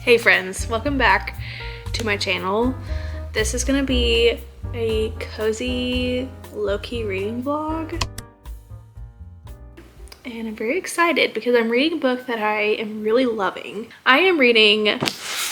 Hey friends, welcome back to my channel. This is gonna be a cozy, low-key reading vlog. And I'm very excited because I'm reading a book that I am really loving. I am reading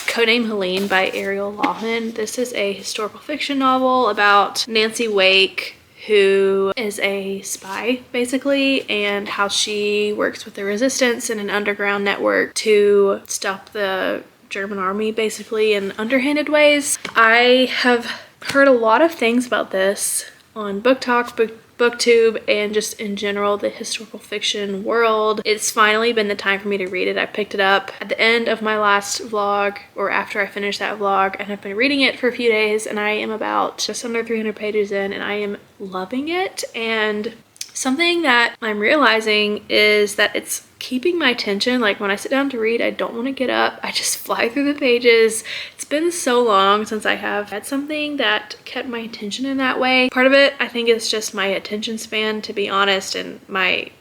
Code Name Helene by Ariel Lawson. This is a historical fiction novel about Nancy Wake, who is a spy basically, and how she works with the resistance in an underground network to stop the German army basically in underhanded ways. I have heard a lot of things about this on Book Talk, BookTube, and just in general the historical fiction world. It's finally been the time for me to read it. I picked it up at the end of my last vlog, or after I finished that vlog, and I've been reading it for a few days, and I am about just under 300 pages in, and I am loving it. And something that I'm realizing is that it's keeping my attention. Like when I sit down to read, I don't want to get up. I just fly through the pages. It's been so long since I have had something that kept my attention in that way. Part of it, I think, is just my attention span, to be honest, and my,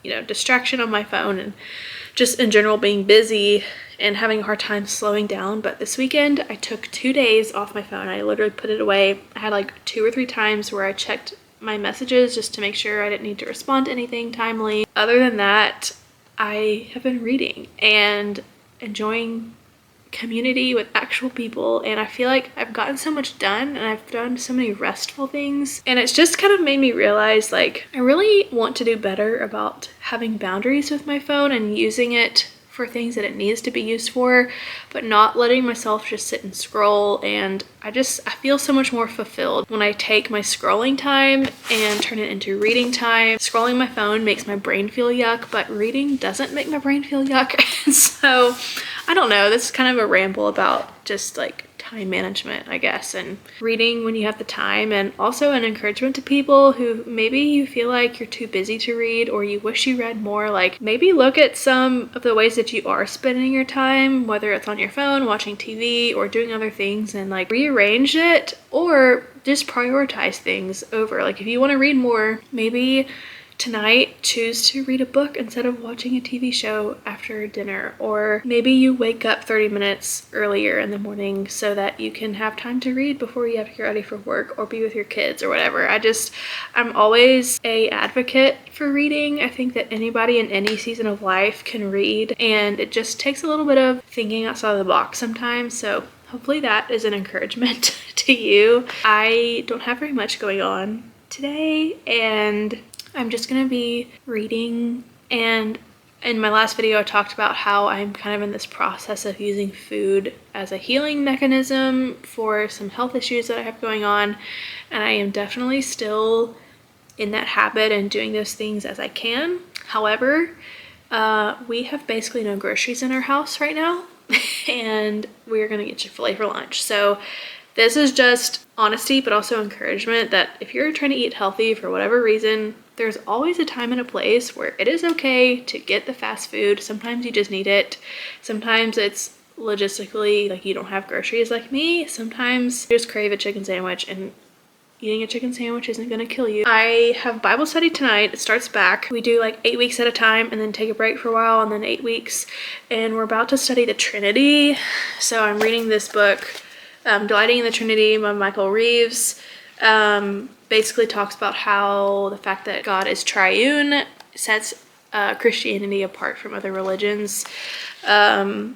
distraction on my phone, and just in general being busy and having a hard time slowing down. But this weekend, I took 2 days off my phone. I literally put it away. I had like 2 or 3 times where I checked my messages just to make sure I didn't need to respond to anything timely. Other than that, I have been reading and enjoying community with actual people, and I feel like I've gotten so much done and I've done so many restful things, and it's just kind of made me realize, like, I really want to do better about having boundaries with my phone and using it for things that it needs to be used for, but not letting myself just sit and scroll. And I feel so much more fulfilled when I take my scrolling time and turn it into reading time. Scrolling my phone makes my brain feel yuck, but reading doesn't make my brain feel yuck. So I don't know, this is kind of a ramble about just like time management, I guess, and reading when you have the time, and also an encouragement to people who maybe you feel like you're too busy to read, or you wish you read more. Like, maybe look at some of the ways that you are spending your time, whether it's on your phone, watching TV, or doing other things, and like rearrange it, or just prioritize things over. Like, if you want to read more, maybe tonight choose to read a book instead of watching a TV show after dinner, or maybe you wake up 30 minutes earlier in the morning so that you can have time to read before you have to get ready for work or be with your kids or whatever. I'm always a advocate for reading. I think that anybody in any season of life can read, and it just takes a little bit of thinking outside of the box sometimes. So hopefully that is an encouragement to you. I don't have very much going on today, and I'm just gonna be reading. And in my last video, I talked about how I'm kind of in this process of using food as a healing mechanism for some health issues that I have going on. And I am definitely still in that habit and doing those things as I can. However, we have basically no groceries in our house right now, and we're gonna get Chick-fil-A for lunch. So this is just honesty, but also encouragement that if you're trying to eat healthy for whatever reason, there's always a time and a place where it is okay to get the fast food. Sometimes you just need it. Sometimes it's logistically, like, you don't have groceries like me. Sometimes you just crave a chicken sandwich, and eating a chicken sandwich isn't gonna kill you. I have Bible study tonight. It starts back. We do like 8 weeks at a time and then take a break for a while, and then 8 weeks. And we're about to study the Trinity. So I'm reading this book, Delighting in the Trinity by Michael Reeves. Basically talks about how the fact that God is triune sets Christianity apart from other religions, and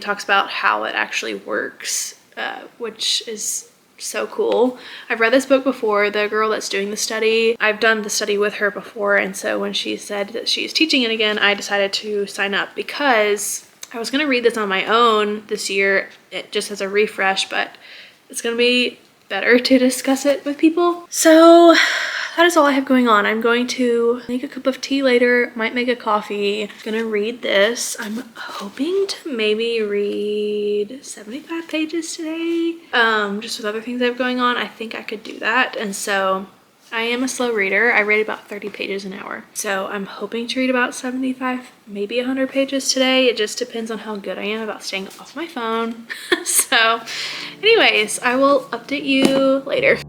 talks about how it actually works, which is so cool. I've read this book before. The girl that's doing the study, I've done the study with her before, and so when she said that she's teaching it again, I decided to sign up because I was going to read this on my own this year, just as a refresh, but it's going to be better to discuss it with people. So that is all I have going on. I'm going to make a cup of tea later, might make a coffee. I'm gonna read this. I'm hoping to maybe read 75 pages today. Just with other things I have going on, I think I could do that. And so I am a slow reader. I read about 30 pages an hour. So I'm hoping to read about 75, maybe 100 pages today. It just depends on how good I am about staying off my phone. So anyways, I will update you later.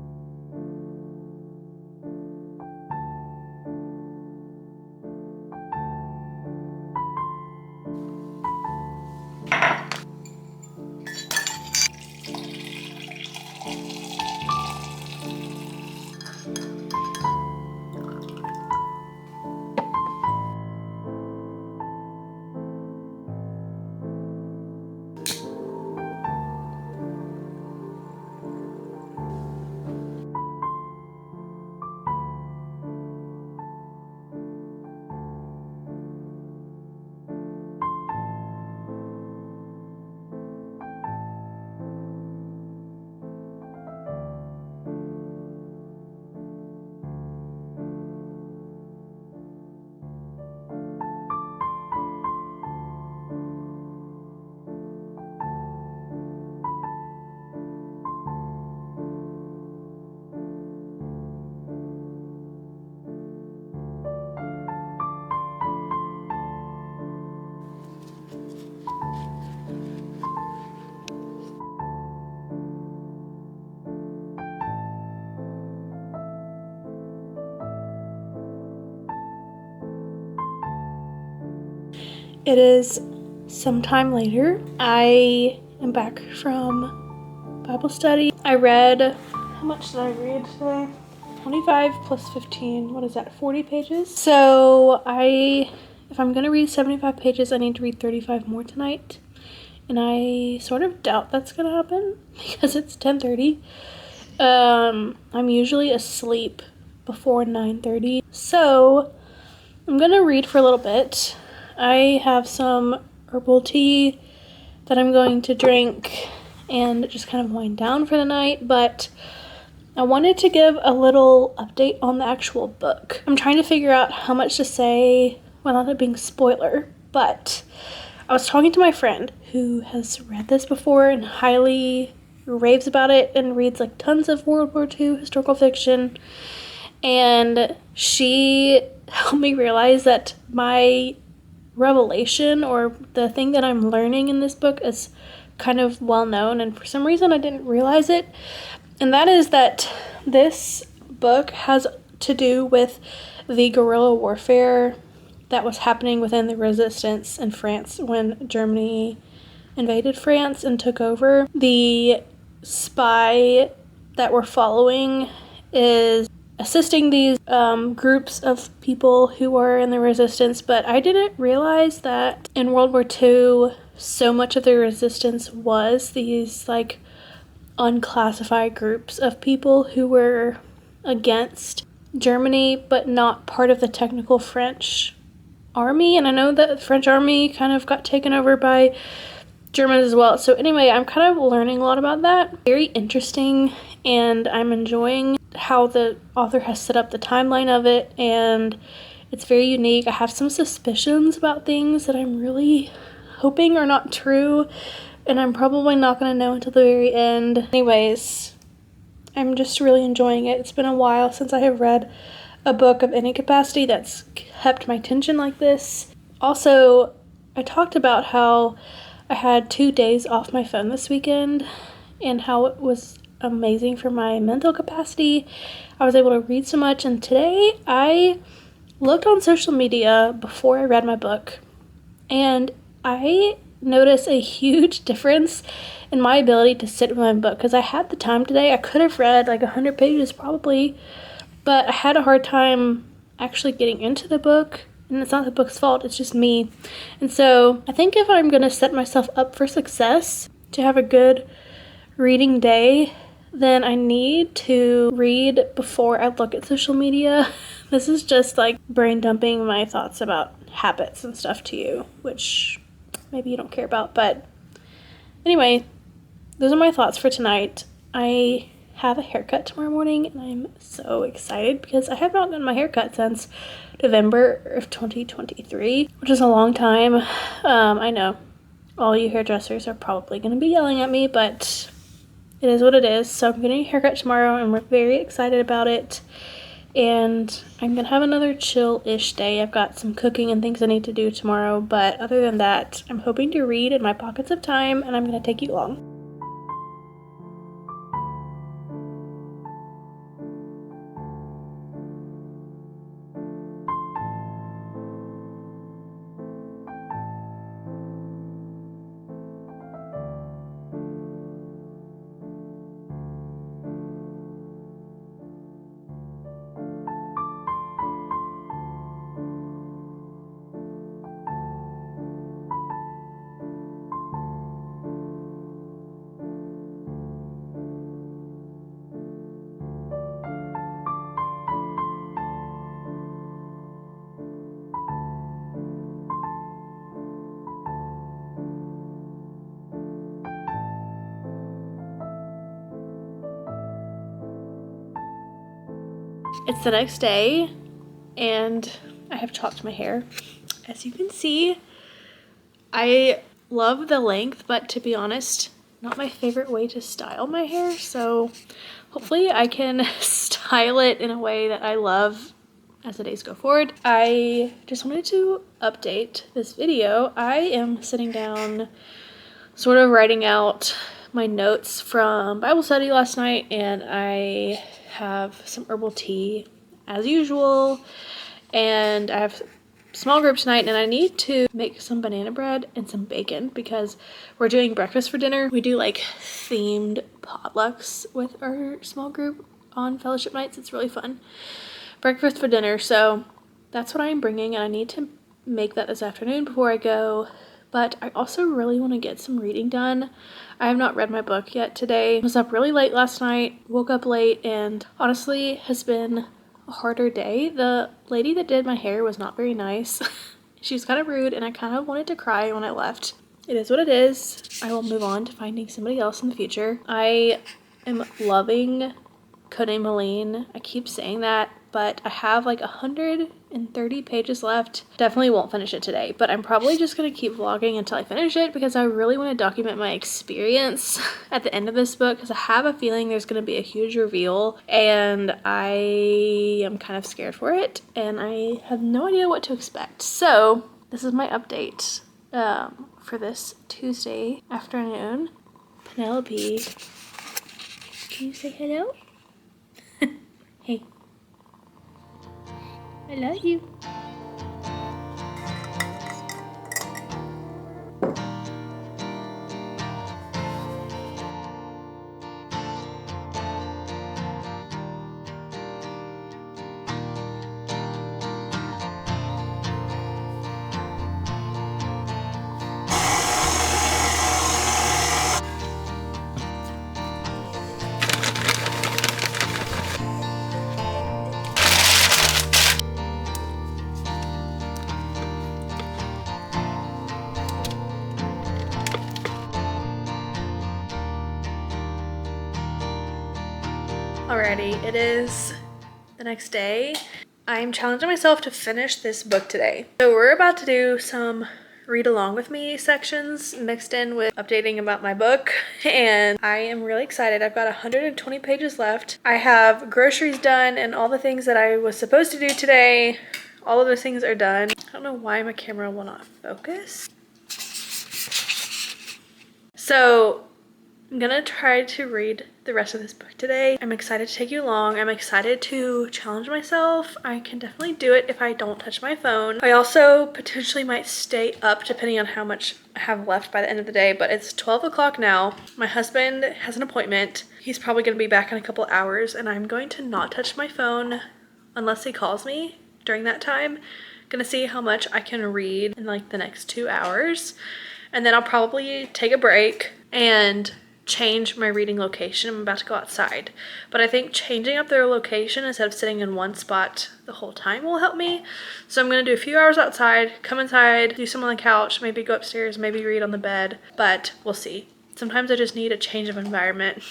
It is sometime later. I am back from Bible study. I read, how much did I read today? 25 plus 15, what is that, 40 pages? So if I'm gonna read 75 pages, I need to read 35 more tonight. And I sort of doubt that's gonna happen because it's 10:30. I'm usually asleep before 9:30. So I'm gonna read for a little bit. I have some herbal tea that I'm going to drink and just kind of wind down for the night, but I wanted to give a little update on the actual book. I'm trying to figure out how much to say without it being spoiler, but I was talking to my friend who has read this before and highly raves about it and reads like tons of World War II historical fiction, and she helped me realize that my revelation, or the thing that I'm learning in this book, is kind of well known, and for some reason I didn't realize it. And that is that this book has to do with the guerrilla warfare that was happening within the resistance in France when Germany invaded France and took over. The spy that we're following is assisting these groups of people who were in the resistance, but I didn't realize that in World War II, so much of the resistance was these like unclassified groups of people who were against Germany but not part of the technical French army. And I know that the French army kind of got taken over by Germans as well. So anyway, I'm kind of learning a lot about that. Very interesting, and I'm enjoying how the author has set up the timeline of it, and it's very unique. I have some suspicions about things that I'm really hoping are not true, and I'm probably not going to know until the very end. Anyways, I'm just really enjoying it. It's been a while since I have read a book of any capacity that's kept my attention like this. Also, I talked about how I had 2 days off my phone this weekend and how it was amazing for my mental capacity. I was able to read so much, and today I looked on social media before I read my book, and I noticed a huge difference in my ability to sit with my book, because I had the time today. I could have read like 100 pages probably, but I had a hard time actually getting into the book. And it's not the book's fault, it's just me. And so I think if I'm going to set myself up for success, to have a good reading day, then I need to read before I look at social media. This is just like brain dumping my thoughts about habits and stuff to you, which maybe you don't care about. But anyway, those are my thoughts for tonight. I have a haircut tomorrow morning, and I'm so excited because I have not gotten my haircut since November of 2023, which is a long time. I know all you hairdressers are probably going to be yelling at me, but it is what it is. So I'm getting a haircut tomorrow, and we're very excited about it. And I'm going to have another chill-ish day. I've got some cooking and things I need to do tomorrow, but other than that, I'm hoping to read in my pockets of time, and I'm going to take you along. It's the next day, and I have chopped my hair. As you can see, I love the length, but to be honest, not my favorite way to style my hair, so hopefully I can style it in a way that I love as the days go forward. I just wanted to update this video. I am sitting down, sort of writing out my notes from Bible study last night, and I have some herbal tea as usual, and I have small group tonight, and I need to make some banana bread and some bacon because we're doing breakfast for dinner. We do like themed potlucks with our small group on fellowship nights. It's really fun. Breakfast for dinner, so that's what I'm bringing, and I need to make that this afternoon before I go. But I also really want to get some reading done. I have not read my book yet today. I was up really late last night, woke up late, and honestly has been a harder day. The lady that did my hair was not very nice. She was kind of rude, and I kind of wanted to cry when I left. It is what it is. I will move on to finding somebody else in the future. I am loving Code Name Helene. I keep saying that, but I have like 130 pages left. Definitely won't finish it today, but I'm probably just gonna keep vlogging until I finish it because I really want to document my experience at the end of this book, because I have a feeling there's gonna be a huge reveal and I am kind of scared for it and I have no idea what to expect. So this is my update for this Tuesday afternoon. Penelope, can you say hello? Hey. I love you. Alrighty, it is the next day. I'm challenging myself to finish this book today. So we're about to do some read along with me sections mixed in with updating about my book, and I am really excited. I've got 120 pages left. I have groceries done and all the things that I was supposed to do today. All of those things are done. I don't know why my camera will not focus. So I'm gonna try to read the rest of this book today. I'm excited to take you along. I'm excited to challenge myself. I can definitely do it if I don't touch my phone. I also potentially might stay up depending on how much I have left by the end of the day, but it's 12 o'clock now. My husband has an appointment. He's probably gonna be back in a couple hours, and I'm going to not touch my phone unless he calls me during that time. Gonna see how much I can read in like the next 2 hours, and then I'll probably take a break and change my reading location. I'm about to go outside, but I think changing up their location instead of sitting in one spot the whole time will help me. So I'm gonna do a few hours outside, come inside, do some on the couch, maybe go upstairs, maybe read on the bed, but we'll see. Sometimes I just need a change of environment.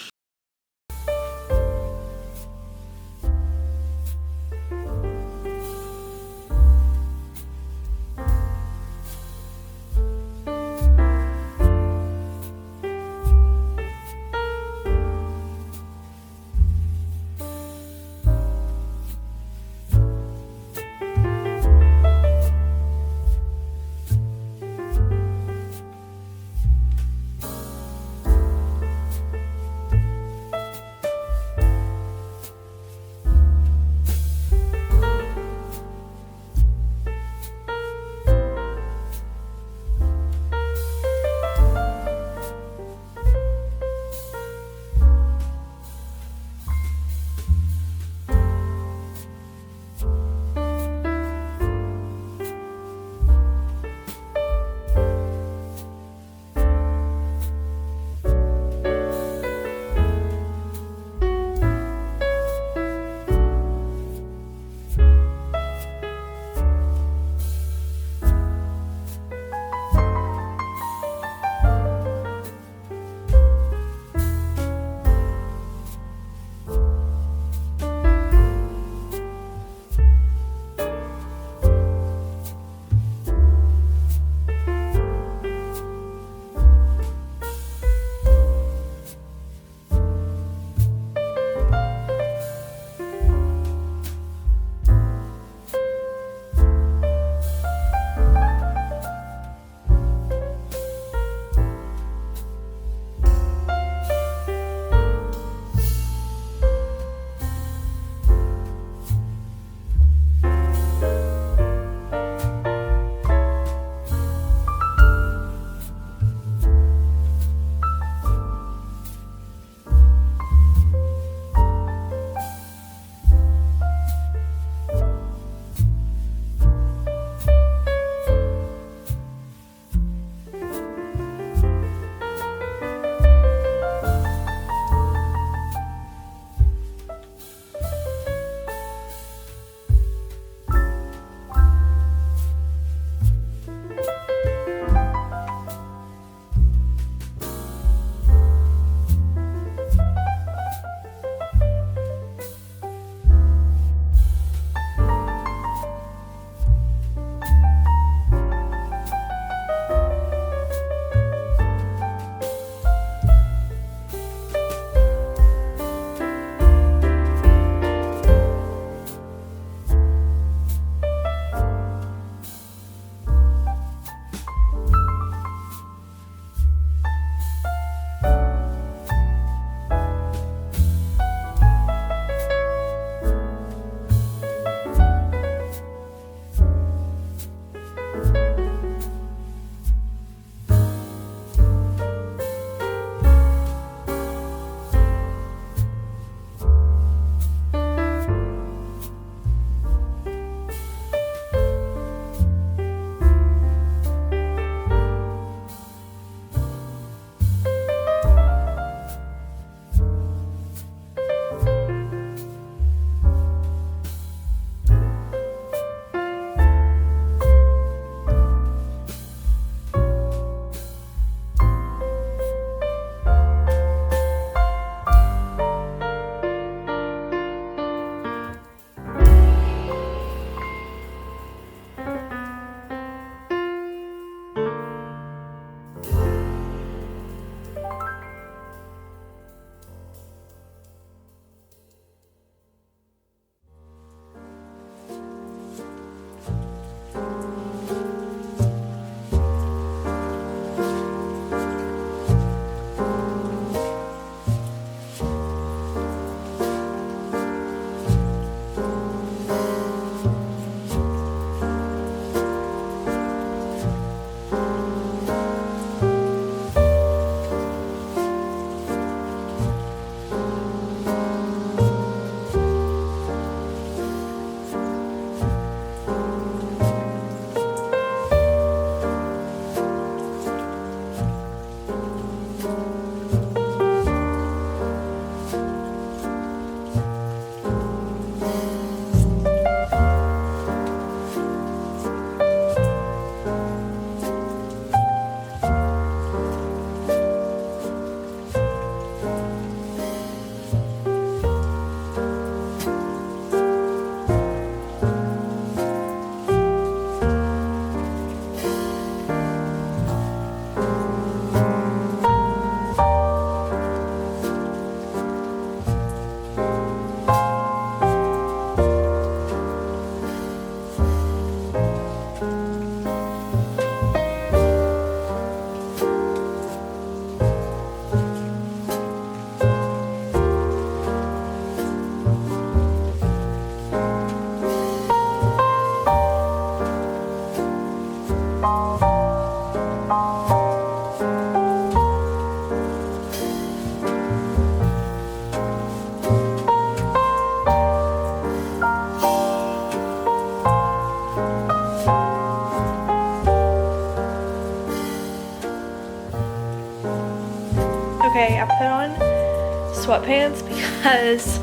sweatpants because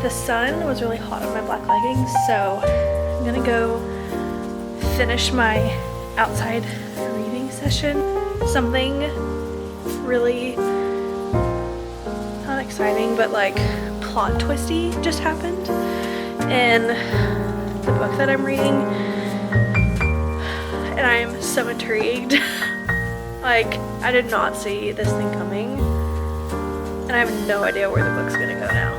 the sun was really hot on my black leggings, so I'm gonna go finish my outside reading session. Something really, not exciting, but like plot twisty just happened in the book that I'm reading, and I'm so intrigued. Like, I did not see this thing coming, and I have no idea where the book's gonna go now.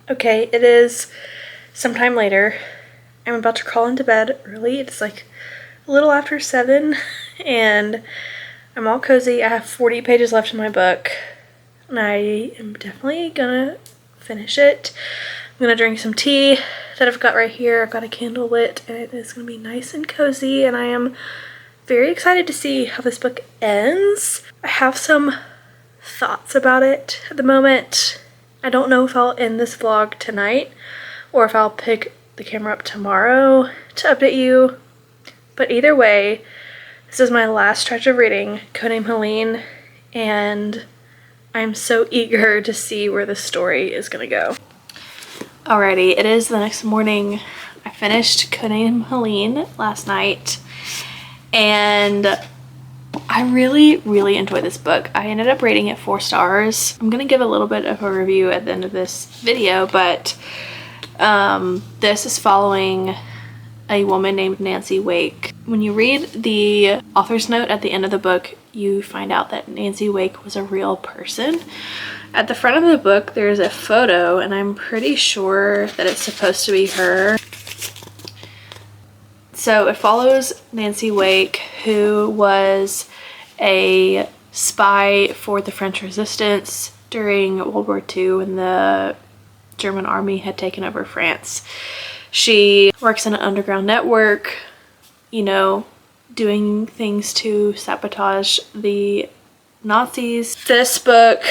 Okay, it is sometime later. I'm about to crawl into bed early. It's like a little after 7 and I'm all cozy. I have 40 pages left in my book and I am definitely gonna finish it. I'm gonna drink some tea that I've got right here. I've got a candle lit and it is gonna be nice and cozy, and I am very excited to see how this book ends. I have some thoughts about it at the moment. I don't know if I'll end this vlog tonight or if I'll pick the camera up tomorrow to update you. But either way, This is my last stretch of reading Code Name Helene, and I'm so eager to see where the story is gonna go. Alrighty, it is the next morning. I finished Code Name Helene last night, and I really enjoyed this book. I ended up rating it 4 stars. I'm gonna give a little bit of a review at the end of this video, but this is following a woman named Nancy Wake. When you read the author's note at the end of the book, you find out that Nancy Wake was a real person. At the front of the book, there's a photo, and I'm pretty sure that it's supposed to be her. So it follows Nancy Wake, who was a spy for the French resistance during World War II when the German army had taken over France. She works in an underground network, you know, doing things to sabotage the Nazis. This book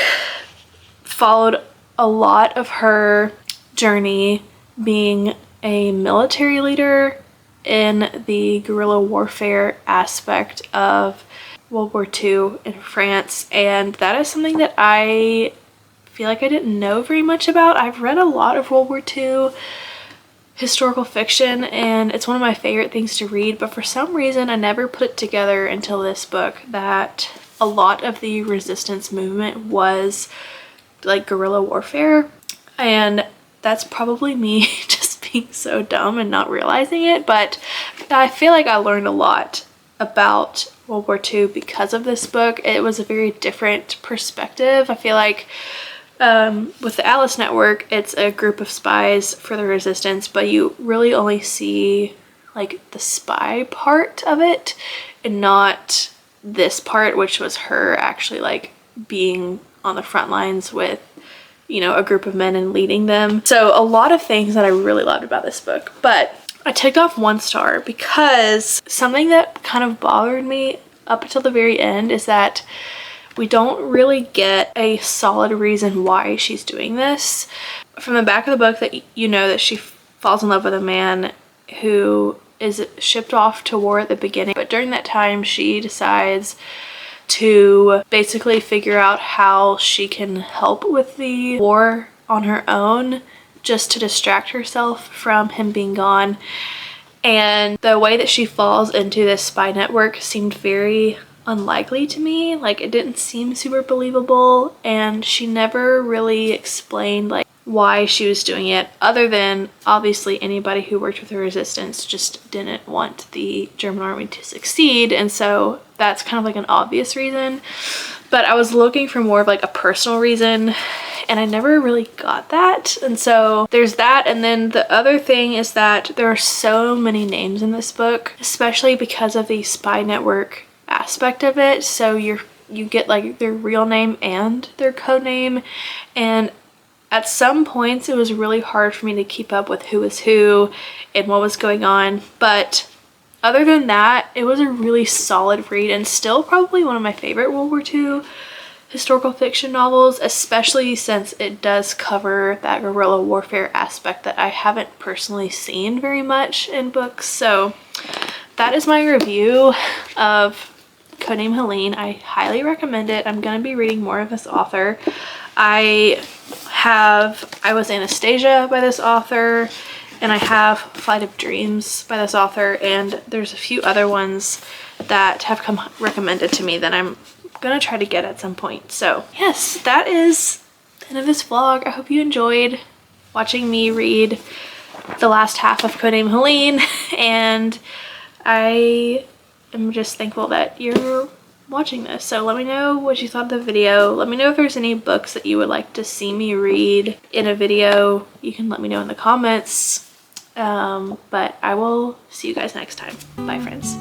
followed a lot of her journey being a military leader in the guerrilla warfare aspect of World War II in France, and that is something that I feel like I didn't know very much about. I've read a lot of World War II historical fiction, and it's one of my favorite things to read, but for some reason I never put it together until this book that a lot of the resistance movement was like guerrilla warfare, and that's probably me just being so dumb and not realizing it, but I feel like I learned a lot about World War II because of this book. It was a very different perspective. I feel like with the Alice Network, it's a group of spies for the resistance, but you really only see like the spy part of it and not this part, which was her actually like being on the front lines with, you know, a group of men and leading them. So a lot of things that I really loved about this book, but I took off 1 star because something that kind of bothered me up until the very end is that we don't really get a solid reason why she's doing this. From the back of the book, that you know that she falls in love with a man who is shipped off to war at the beginning, but during that time she decides to basically figure out how she can help with the war on her own, just to distract herself from him being gone. And the way that she falls into this spy network seemed very unlikely to me. Like, it didn't seem super believable, and she never really explained like why she was doing it, other than obviously anybody who worked with the resistance just didn't want the German army to succeed, and so that's kind of like an obvious reason. But I was looking for more of like a personal reason, and I never really got that. And so there's that. And then the other thing is that there are so many names in this book, especially because of the spy network aspect of it. So you get like their real name and their code name, and at some points it was really hard for me to keep up with who was who and what was going on. But other than that, it was a really solid read, and still probably one of my favorite World War II historical fiction novels, especially since it does cover that guerrilla warfare aspect that I haven't personally seen very much in books. So that is my review of Code Name Helene. I highly recommend it. I'm going to be reading more of this author. I Was Anastasia by this author, and I have Flight of Dreams by this author, and there's a few other ones that have come recommended to me that I'm gonna try to get at some point. So yes, that is the end of this vlog. I hope you enjoyed watching me read the last half of Code Name Helene, and I am just thankful that you're watching this. So let me know what you thought of the video. Let me know if there's any books that you would like to see me read in a video. You can let me know in the comments. But I will see you guys next time. Bye, friends.